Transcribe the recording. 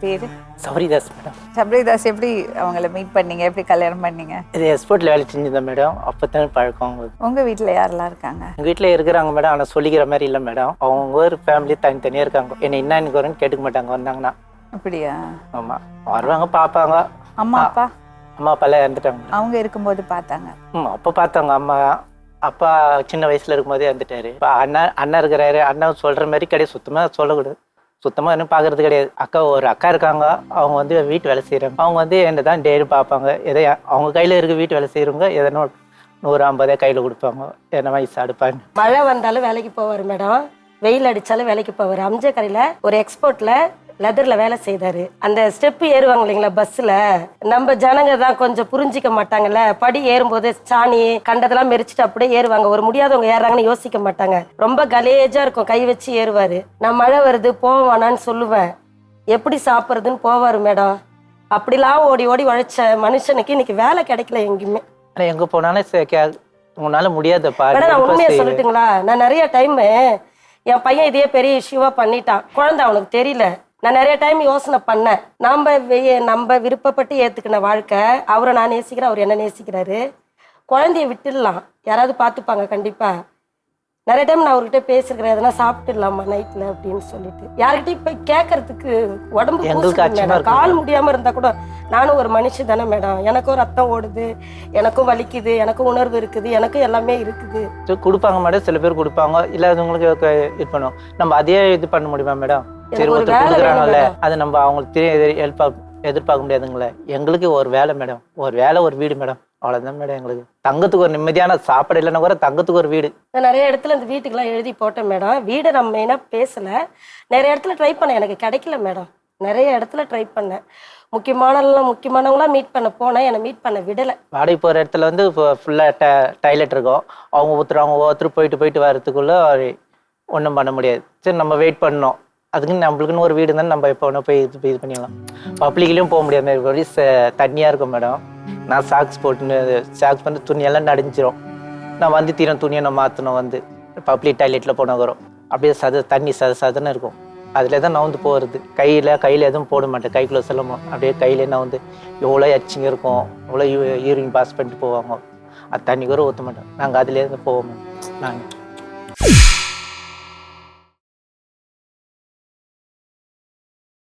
பேர்? சபரிதாஸ் மேடம். சபரிதாஸ். எப்படி அவங்கள மீட் பண்ணீங்க? எப்படி கல்யாணம் பண்ணீங்க? இது எக்ஸ்போர்ட்டில் வேலை செஞ்சுருந்தேன் மேடம். அப்போ தான் பழக்கம் அவங்களுக்கு. உங்கள் வீட்டில் யாரெல்லாம் இருக்காங்க? எங்கள் வீட்டில் இருக்கிறாங்க மேடம். ஆனால் சொல்லிக்கிற மாதிரி இல்லை மேடம். அவங்க ஒரு ஃபேமிலி தனித்தனியாக இருக்காங்க. என்னை என்ன எனக்கு வரேன்னு கேட்டுக்க மாட்டாங்க வந்தாங்கன்னா. அப்படியா? ஆமாம், வருவாங்க பார்ப்பாங்க. அம்மா அப்பா? அம்மா அப்பாலாம் இறந்துட்டாங்க. அவங்க இருக்கும்போது பார்த்தாங்க? அப்போ பார்த்தாங்க. அம்மா அப்பா சின்ன வயசில் இருக்கும்போதே இறந்துட்டாரு. இப்போ அண்ணன் இருக்கிறாரு. அண்ணன் சொல்கிற மாதிரி கிடையாது. சுத்தமாக சொல்லக்கூடாது. சுத்தமாக இன்னும் பார்க்கறது கிடையாது. ஒரு அக்கா இருக்காங்க. அவங்க வந்து வீட்டு வேலை செய்கிறாங்க. அவங்க வந்து என்ன தான் டெய்லி பார்ப்பாங்க. எதை அவங்க கையில் இருக்க வீட்டு வேலை செய்கிறவங்க எதனா 150 கையில் கொடுப்பாங்க. என்ன வயசு அடுப்பான்னு. மழை வந்தாலும் வேலைக்கு போவார் மேடம். வெயில் அடித்தாலும் வேலைக்கு போவார். அம்ஜக்கரையில் ஒரு எக்ஸ்போர்ட்டில் லெதரில் வேலை செய்தார். அந்த ஸ்டெப்பு ஏறுவாங்க இல்லைங்களா பஸ்ஸில், நம்ம ஜனங்க தான் கொஞ்சம் புரிஞ்சிக்க மாட்டாங்கல்ல. படி ஏறும்போது சாணி கண்டதெல்லாம் மெரிச்சிட்டு அப்படியே ஏறுவாங்க. ஒரு முடியாதவங்க ஏறுறாங்கன்னு யோசிக்க மாட்டாங்க. ரொம்ப கலேஜாக இருக்கும். கை வச்சு ஏறுவார். நான் மழை வருது போவானான்னு சொல்லுவேன். எப்படி சாப்பிட்றதுன்னு போவார் மேடம். அப்படிலாம் ஓடி ஓடி உழைச்ச மனுஷனுக்கு இன்னைக்கு வேலை கிடைக்கல எங்கேயுமே. ஆனால் எங்கே போனாலும் உங்களால் முடியாதப்பா. நான் உண்மையை சொல்லட்டுங்களா, நான் நிறைய டைமு என் பையன் இதே பெரிய இஷ்யூவாக பண்ணிட்டான். குழந்தை அவனுக்கு தெரியல. நான் நிறைய டைம் யோசனை பண்ணேன். நம்ம விருப்பப்பட்டு ஏற்றுக்கின வாழ்க்கை. அவரை நான் நேசிக்கிறேன், அவர் என்ன நேசிக்கிறாரு. குழந்தைய விட்டுடலாம், யாராவது பார்த்துப்பாங்க கண்டிப்பாக. நிறைய டைம் நான் அவர்கிட்ட பேசிருக்கிறேன், எதனா சாப்பிட்டுடலாமா நைட்டில் அப்படின்னு சொல்லிட்டு. யார்கிட்டையும் போய் கேட்கறதுக்கு உடம்பு கால் முடியாமல் இருந்தால் கூட நானும் ஒரு மனுஷன் தானே மேடம். எனக்கும் ரத்தம் ஓடுது, எனக்கும் வலிக்குது, எனக்கும் உணர்வு இருக்குது, எனக்கும் எல்லாமே இருக்குது. கொடுப்பாங்க மேடம். சில பேர் கொடுப்பாங்க, இல்லாதவங்களுக்கு இது பண்ணுவோம். நம்ம அதே இது பண்ண முடியுமா மேடம்? சரி, ஒருத்தர் கொடுக்குறாங்கல்ல, அது நம்ம அவங்களுக்கு எதிர்பார்க்க முடியாதுங்களே. எங்களுக்கு ஒரு வேலை மேடம், ஒரு வேலை ஒரு வீடு மேடம், அவ்வளோதான் மேடம். எங்களுக்கு தங்கத்துக்கு ஒரு நிம்மதியான சாப்பாடு இல்லைன்னா கூட தங்கத்துக்கு ஒரு வீடு. நான் நிறைய இடத்துல இந்த வீட்டுக்கெல்லாம் எழுதி போட்டேன் மேடம். வீடை நம்ம மெயினாக பேசலை. நிறைய இடத்துல ட்ரை பண்ணேன், எனக்கு கிடைக்கல மேடம். நிறைய இடத்துல ட்ரை பண்ணேன். முக்கியமானவங்களாம் மீட் பண்ண போனேன், என்னை மீட் பண்ண விடலை. வாடகை போகிற இடத்துல வந்து ஃபுல்லாக டைலெட் இருக்கும். அவங்க ஒருத்தர் போயிட்டு வர்றதுக்குள்ளே ஒன்றும் பண்ண முடியாது. சரி, நம்ம வெயிட் பண்ணோம். அதுக்குன்னு நம்மளுக்குன்னு ஒரு வீடு இருந்தாலும் நம்ம எப்போ வேணால் போய் இது பண்ணிடலாம். பப்ளிக்லேயும் போக முடியாத மாதிரி தண்ணியாக இருக்கும் மேடம். நான் சாக்ஸ் பண்ணி துணியெல்லாம் நடிஞ்சிரும். நான் வந்து துணியை நான் மாற்றணும். வந்து பப்ளிக் டாய்லெட்டில் போனோம். அப்படியே தண்ணி சதன்னு இருக்கும். அதில் தான் நான் வந்து போகிறது. கையில் எதுவும் போட மாட்டேன். கைக்குள்ளே செல்லமோ அப்படியே கையிலே நான் வந்து எவ்வளோ எச்சிங்க இருக்கும், எவ்வளோ யூரின் பாஸ் பண்ணிட்டு போவாங்க. அது தண்ணி கூட ஊற்ற மாட்டேன். நாங்கள் அதுலேருந்து போவோம். நாங்கள்